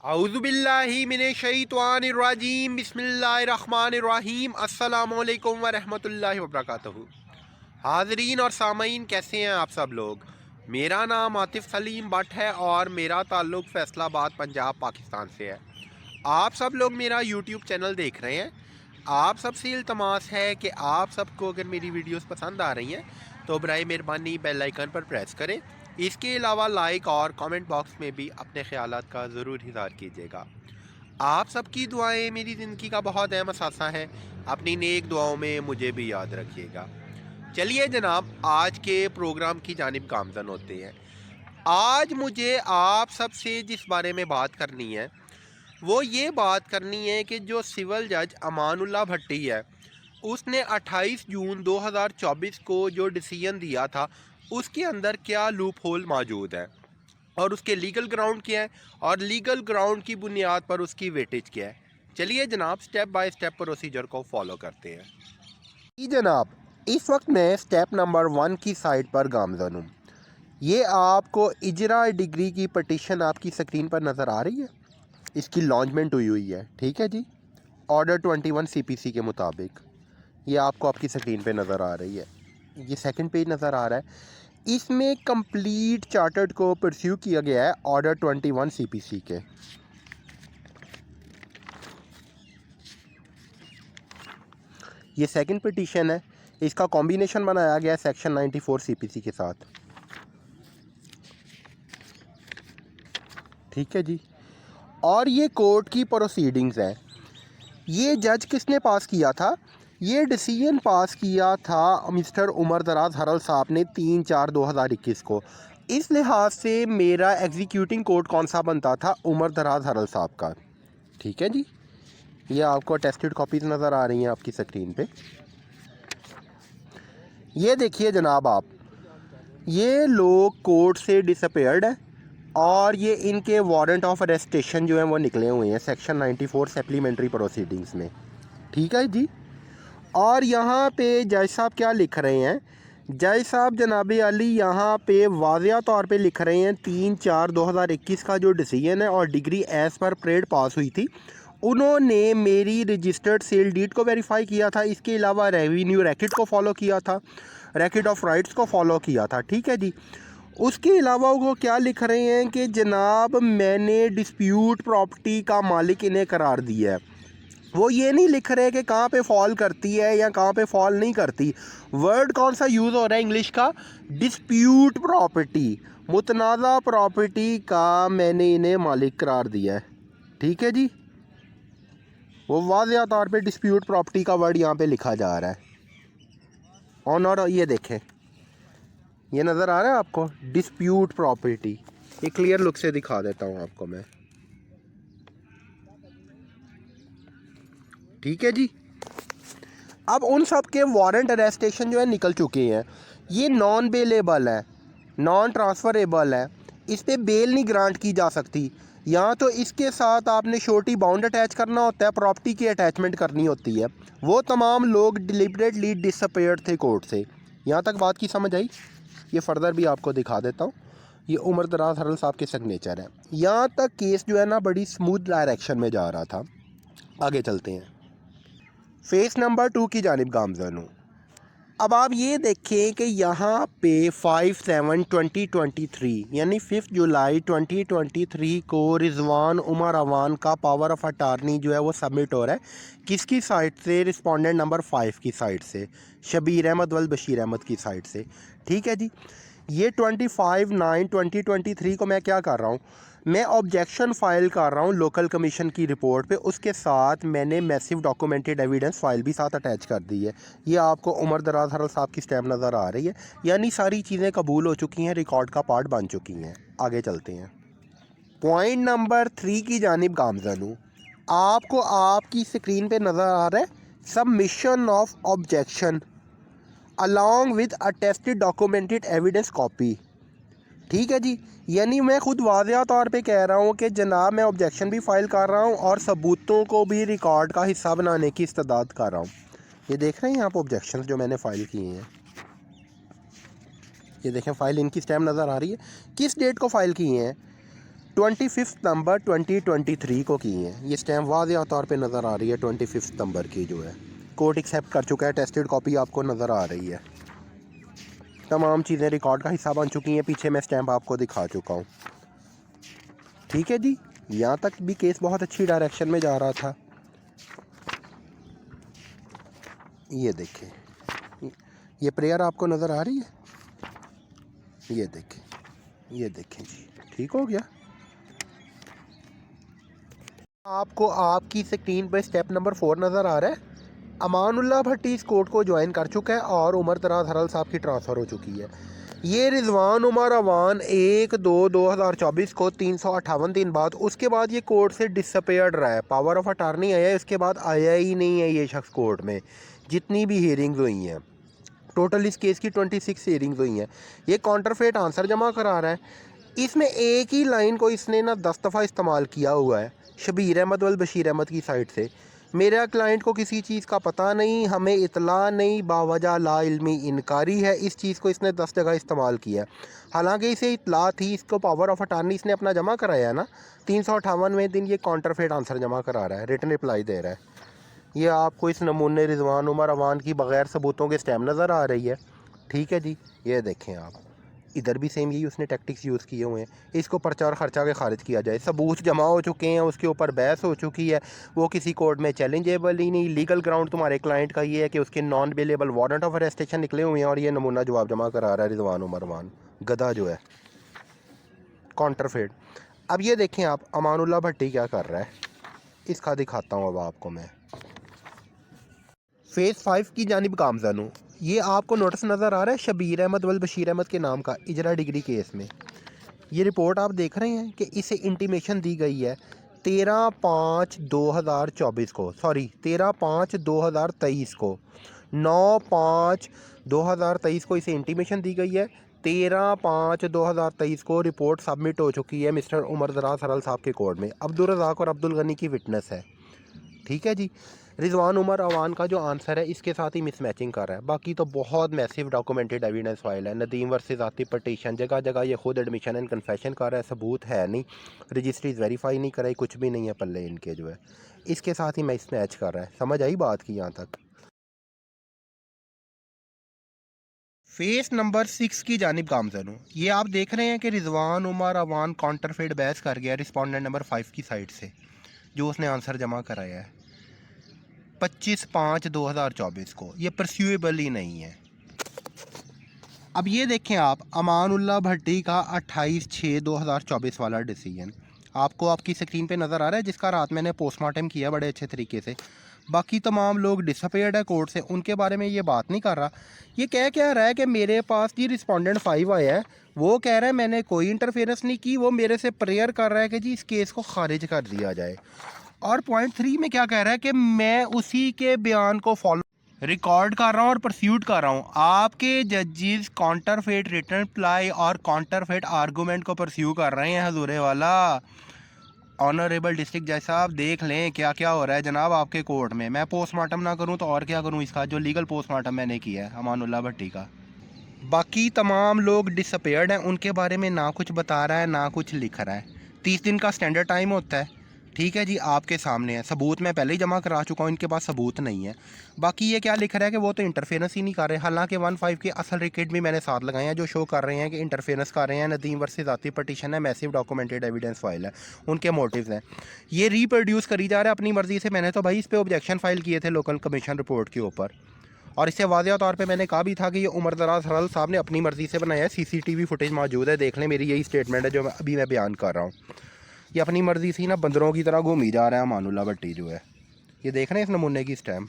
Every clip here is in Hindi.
औज़ुबिल्लाहि मिनश्शैतानिर्रजीम बिस्मिल्लाहिर्रहमानिर्रहीम अस्सलामुअलैकुम वरहमतुल्लाहि वबरकातुहू। हाज़रीन और सामीन, कैसे हैं आप सब लोग। मेरा नाम आतिफ़ सलीम भट्ट है और मेरा ताल्लुक़ फ़ैसलाबाद पंजाब पाकिस्तान से है। आप सब लोग मेरा यूट्यूब चैनल देख रहे हैं। आप सबसे इल्तमास है कि आप सबको अगर मेरी वीडियोस पसंद आ रही हैं तो बराए मेहरबानी बेल आइकन पर प्रेस करें। इसके अलावा लाइक और कमेंट बॉक्स में भी अपने ख्यालात का ज़रूर इज़हार कीजिएगा। आप सबकी दुआएं मेरी ज़िंदगी का बहुत अहम असासा है। अपनी नेक दुआओं में मुझे भी याद रखिएगा। चलिए जनाब, आज के प्रोग्राम की जानिब गामज़न होते हैं। आज मुझे आप सबसे जिस बारे में बात करनी है वो ये बात करनी है कि जो सिविल जज अमानुल्लाह भट्टी है, उसने 28 जून 2024 को जो डिसीजन दिया था उसके अंदर क्या लूप होल मौजूद है और उसके लीगल ग्राउंड क्या है और लीगल ग्राउंड की बुनियाद पर उसकी वेटेज क्या है। चलिए जनाब, स्टेप बाय स्टेप प्रोसीजर को फॉलो करते हैं। जी जनाब, इस वक्त मैं स्टेप नंबर 1 की साइड पर गामज़न हूँ। ये आपको इजरा डिग्री की पटिशन आपकी स्क्रीन पर नज़र आ रही है। इसकी लॉन्चमेंट हुई है, ठीक है जी। ऑर्डर 21 सीपीसी के मुताबिक ये आपको आपकी स्क्रीन पे नज़र आ रही है। ये सेकंड पेज नज़र आ रहा है। इसमें कंप्लीट चार्टर्ड को परस्यू किया गया है ऑर्डर 21 सीपीसी के। ये सेकंड पिटीशन है। इसका कॉम्बिनेशन बनाया गया है सेक्शन 94 सीपीसी के साथ, ठीक है जी। और ये कोर्ट की प्रोसीडिंग्स हैं। ये जज किसने पास किया था? ये डिसीजन पास किया था मिस्टर उमर दराज हरल साहब ने 3/4/2021 को। इस लिहाज से मेरा एग्जीक्यूटिंग कोर्ट कौन सा बनता था? उमर दराज हरल साहब का, ठीक है जी। ये आपको टेस्टेड कॉपीज़ नज़र आ रही हैं आपकी स्क्रीन पे। ये देखिए जनाब आप, ये लोग कोर्ट से डिसअपेयर्ड है और ये इनके वारंट ऑफ अरेस्टेशन जो है वो निकले हुए हैं सेक्शन 94 सप्लीमेंट्री प्रोसीडिंग्स में, ठीक है जी। और यहाँ पे जज साहब क्या लिख रहे हैं? जज साहब जनाब अली यहाँ पे वाज़िया तौर पे लिख रहे हैं 3/4/2021 का जो डिसीजन है और डिग्री एज़ पर परेड पास हुई थी, उन्होंने मेरी रजिस्टर्ड सेल डीड को वेरीफाई किया था। इसके अलावा रेवेन्यू रैकेट को फॉलो किया था, रैकेट ऑफ राइट्स को फॉलो किया था, ठीक है जी। उसके अलावा वो क्या लिख रहे हैं कि जनाब मैंने डिस्प्यूट प्रॉपर्टी का मालिक इन्हें करार दिया है। वो ये नहीं लिख रहे कि कहाँ पे फॉल करती है या कहाँ पे फॉल नहीं करती। वर्ड कौन सा यूज़ हो रहा है इंग्लिश का? डिस्प्यूट प्रॉपर्टी, मुतनाज़ा प्रॉपर्टी का मैंने इन्हें मालिक करार दिया है, ठीक है जी। वो वाज़िया तौर पे डिस्प्यूट प्रॉपर्टी का वर्ड यहाँ पे लिखा जा रहा है। और ये देखें, ये नज़र आ रहा है आपको डिस्प्यूट प्रॉपर्टी। ये क्लियर लुक से दिखा देता हूँ आपको मैं, ठीक है जी। अब उन सब के वारंट अरेस्टेशन जो है निकल चुके हैं। ये नॉन बेलेबल है, नॉन ट्रांसफ़रेबल है, इस पर बेल नहीं ग्रांट की जा सकती। यहाँ तो इसके साथ आपने श्योरिटी बाउंड अटैच करना होता है, प्रॉपर्टी की अटैचमेंट करनी होती है। वो तमाम लोग डिलिबरेटली डिसअपेयर्ड थे कोर्ट से। यहाँ तक बात की समझ आई? ये फर्दर भी आपको दिखा देता हूँ। ये उमर दराज हरल साहब के सिग्नेचर है। यहाँ तक केस जो है ना बड़ी स्मूथ डायरेक्शन में जा रहा था। आगे चलते हैं, फेस नंबर 2 की जानिब गामज़न हूँ। अब आप ये देखें कि यहाँ पे 5/7/2023 यानी 5 जुलाई 2023 को रिजवान उमर अवान का पावर ऑफ अटारनी जो है वो सबमिट हो रहा है। किसकी साइड से? रिस्पोंडेंट नंबर 5 की साइड से, शबीर अहमद वल बशीर अहमद की साइड से, ठीक है जी। ये 25/9/2023 को मैं क्या कर रहा हूँ? मैं ऑब्जेक्शन फ़ाइल कर रहा हूँ लोकल कमीशन की रिपोर्ट पे। उसके साथ मैंने मैसिव डॉक्यूमेंटेड एविडेंस फ़ाइल भी साथ अटैच कर दी है। ये आपको उमर दराज हरल साहब की स्टैम्प नज़र आ रही है। यानी सारी चीज़ें कबूल हो चुकी हैं, रिकॉर्ड का पार्ट बन चुकी हैं। आगे चलते हैं, पॉइंट नंबर 3 की जानिब गामज़न हूँ। आपको आपकी स्क्रीन पे नज़र आ रहा है submission of objection along with attested documented evidence copy, ठीक है जी। यानी मैं खुद वाज़िया तौर पे कह रहा हूँ कि जनाब मैं ऑब्जेक्शन भी फ़ाइल कर रहा हूँ और सबूतों को भी रिकॉर्ड का हिस्सा बनाने की इस्तदाद कर रहा हूँ। ये देख रहे हैं यहाँ पर ऑब्जेक्शन जो मैंने फ़ाइल किए हैं। ये देखें फ़ाइल इनकी स्टैम्प नज़र आ रही है। किस डेट को फ़ाइल किए हैं? 25 नवंबर 2023 को की हैं। ये स्टैम्प वाज़ेह तौर पे नज़र आ रही है 25 सितंबर की जो है। कोर्ट एक्सेप्ट कर चुका है, टेस्टेड कॉपी आपको नज़र आ रही है। तमाम चीज़ें रिकॉर्ड का हिस्सा बन चुकी हैं। पीछे मैं स्टैम्प आपको दिखा चुका हूँ। ठीक है जी, यहाँ तक भी केस बहुत अच्छी डायरेक्शन में जा रहा था। ये देखें, ये प्रेयर आपको नज़र आ रही है, ये देखें, ये देखें जी, ठीक हो गया। आपको आपकी स्क्रीन पर स्टेप नंबर 4 नज़र आ रहा है। अमानुल्लाह भट्टी इस कोर्ट को ज्वाइन कर चुका है और उमर दराज हरल साहब की ट्रांसफ़र हो चुकी है। ये रिजवान उमर अवान 1/2/2024 को 358 दिन बाद उसके बाद ये कोर्ट से डिसअपेयर्ड रहा है। पावर ऑफ अटार्नी आया है, इसके बाद आया ही नहीं है ये शख्स कोर्ट में। जितनी भी हियरिंग्स हुई हैं, टोटल इस केस की 26 हियरिंग्स हुई हैं। ये काउंटरफेट आंसर जमा करा रहा है। इसमें एक ही लाइन को इसने ना 10 दफ़ा इस्तेमाल किया हुआ है, शबीर अहमद वल बशीर अहमद की साइड से। मेरा क्लाइंट को किसी चीज़ का पता नहीं, हमें इतला नहीं, बावजह ला इल्मी इनकारी है। इस चीज़ को इसने 10 जगह इस्तेमाल किया। हालांकि इसे इतला थी, इसको पावर ऑफ अटार्नी इसने अपना जमा कराया है ना, 358वें दिन ये काउंटरफेट आंसर जमा करा रहा है, रिटन रिप्लाई दे रहा है। ये आपको इस नमूने रिजवान उमर अवान की बग़ैर सबूतों के स्टैम्प नज़र आ रही है। ठीक है जी, ये देखें आप, इधर भी सेम यही उसने टैक्टिक्स यूज़ किए हुए हैं। इसको पर्चा और ख़र्चा के खारिज किया जाए, सबूत जमा हो चुके हैं, उसके ऊपर बहस हो चुकी है, वो किसी कोर्ट में चैलेंजेबल ही नहीं। लीगल ग्राउंड तुम्हारे क्लाइंट का ये है कि उसके नॉन बेलेबल वारंट ऑफ अरेस्टेशन निकले हुए हैं और ये नमूना जवाब जमा करा रहा है रिजवान उमर अवान, गधा जो है, काउंटरफेट। अब ये देखें आप, अमानुल्लाह भट्टी क्या कर रहा है, इसका दिखाता हूँ अब आपको मैं। फ़ेज़ 5 की जानिब गामज़न हूँ। ये आपको नोटिस नज़र आ रहा है शबीर अहमद वल बशीर अहमद के नाम का, इजरा डिग्री केस में। ये रिपोर्ट आप देख रहे हैं कि इसे इंटीमेशन दी गई है 13/5/2024 को, सॉरी 13/5/2023 को, 9/5/2023 को इसे इंटीमेशन दी गई है। 13/5/2023 को रिपोर्ट सबमिट हो चुकी है मिस्टर उमर दराज हरल साहब के कोर्ट में। अब्दुल रज़ाक और अब्दुल गनी की विटनेस है। ठीक है जी, रिजवान उमर अवान का जो आंसर है इसके साथ ही मिसमैचिंग कर रहा है। बाकी तो बहुत मैसिव डॉक्यूमेंटेड एविडेंस फाइल है। नदीम वर्सेस आतिफ पटिशन, जगह जगह ये खुद एडमिशन एंड कन्फेशन कर रहा है, सबूत है नहीं, रजिस्ट्रीज वेरीफाई नहीं कराई, कुछ भी नहीं है पल्ले इनके जो है। इसके साथ ही मिसमैच कर रहा है। समझ आई बात की यहाँ तक। फेस नंबर 6 की जानिब गामज़न हूँ। ये आप देख रहे हैं कि रिजवान उमर अवान काउंटरफेट बहस कर गया रिस्पोंडेंट नंबर 5 की साइड से, जो उसने आंसर जमा कराया है 25/5/2024 को। ये परस्यूएबल ही नहीं है। अब ये देखें आप, अमानुल्लाह भट्टी का 28/6/2024 वाला डिसीजन आपको आपकी स्क्रीन पे नज़र आ रहा है, जिसका रात मैंने पोस्टमार्टम किया बड़े अच्छे तरीके से। बाकी तमाम लोग डिसअपेयर्ड है कोर्ट से, उनके बारे में ये बात नहीं कर रहा। ये कह रहा है कि मेरे पास जी रिस्पोंडेंट 5 आया है, वो कह रहा है मैंने कोई इंटरफेरेंस नहीं की, वो मेरे से प्रेयर कर रहा है कि जी इस केस को खारिज कर दिया जाए। और पॉइंट 3 में क्या कह रहा है कि मैं उसी के बयान को फॉलो रिकॉर्ड कर रहा हूँ और परस्यूट कर रहा हूँ। आपके जजेस काउंटरफेट रिटर्न रिप्लाई और काउंटरफेट आर्गूमेंट को परस्यू कर रहे हैं। हजूरे वाला ऑनरेबल डिस्ट्रिक्ट जज साहब, देख लें क्या क्या हो रहा है जनाब आपके कोर्ट में। मैं पोस्टमार्टम ना करूँ तो और क्या करूँ इसका, जो लीगल पोस्टमार्टम मैंने किया है अमानुल्लाह भट्टी का। बाकी तमाम लोग डिसअपेयर्ड हैं, उनके बारे में ना कुछ बता रहा है ना कुछ लिख रहा है। 30 दिन का स्टैंडर्ड टाइम होता है। ठीक है जी, आपके सामने है, सबूत मैं पहले ही जमा करा चुका हूँ, इनके पास सबूत नहीं है। बाकी ये क्या लिख रहा है कि वो तो इंटरफेरेंस ही नहीं कर रहे। हालांकि 1/5 के असल रिकॉर्ड भी मैंने साथ लगाए हैं जो शो कर रहे हैं कि इंटरफेरेंस कर रहे हैं। नदीम वर्सेस आतिफ पटिशन है, मैसिव डॉक्यूमेंटेड एविडेंस फाइल है, उनके मोटिव्स हैं। ये रीप्रोड्यूस करी जा रहा है अपनी मर्ज़ी से। मैंने तो भाई इस पर ऑब्जेक्शन फाइल किए थे लोकल कमीशन रिपोर्ट के ऊपर, और इससे वाज़ेह तौर पे मैंने कहा भी था कि ये उमर दराज हरल साहब ने अपनी मर्ज़ी से बनाया है। सीसीटीवी फुटेज मौजूद है, देख लें। मेरी यही स्टेटमेंट है जो अभी मैं बयान कर रहा हूँ। ये अपनी मर्ज़ी से ना बंदरों की तरह घूमी जा रहा है अमानुल्लाह भट्टी जो है। ये देख रहे हैं इस नमूने की स्टैम्प,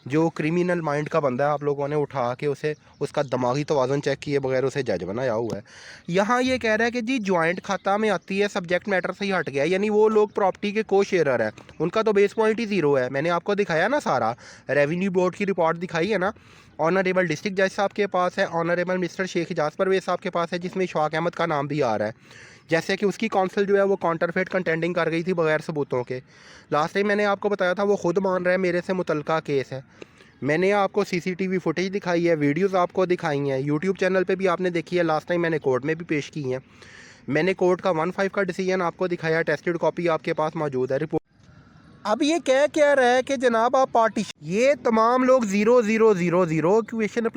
जो क्रिमिनल माइंड का बंदा है, आप लोगों ने उठा के उसे उसका दिमागी तवाज़ुन चेक किए बगैर उसे जज बनाया हुआ है। यहाँ ये कह रहा है कि जी जॉइंट खाता में आती है, सब्जेक्ट मैटर से ही हट गया, यानी वो लोग प्रॉपर्टी के को शेयरर है, उनका तो बेस पॉइंट ही ज़ीरो है। मैंने आपको दिखाया ना सारा, रेवेन्यू बोर्ड की रिपोर्ट दिखाई है ना, ऑनरेबल डिस्ट्रिक्ट जज साहब के पास है, ऑनरेबल मिस्टर शेख इजाज़ परवेज़ साहब के पास है, जिसमें इशफाक अहमद का नाम भी आ रहा है। जैसे कि उसकी काउंसिल जो है वो काउंटरफेट कंटेंडिंग कर गई थी बगैर सबूतों के। लास्ट टाइम मैंने आपको बताया था वो खुद मान रहा है मेरे से मुतल्लिका केस है। मैंने आपको सीसीटीवी फुटेज दिखाई है, वीडियोस आपको दिखाई हैं, यूट्यूब चैनल पे भी आपने देखी है, लास्ट टाइम मैंने कोर्ट में भी पेश की हैं। मैंने कोर्ट का 1/5 का डिसीजन आपको दिखाया, टेस्टेड कॉपी आपके पास मौजूद है। रिपोर्ट अब ये कह क्या रहा है कि जनाब आप पार्टीशन, ये तमाम लोग 0 0 0 0 क्वेश्चन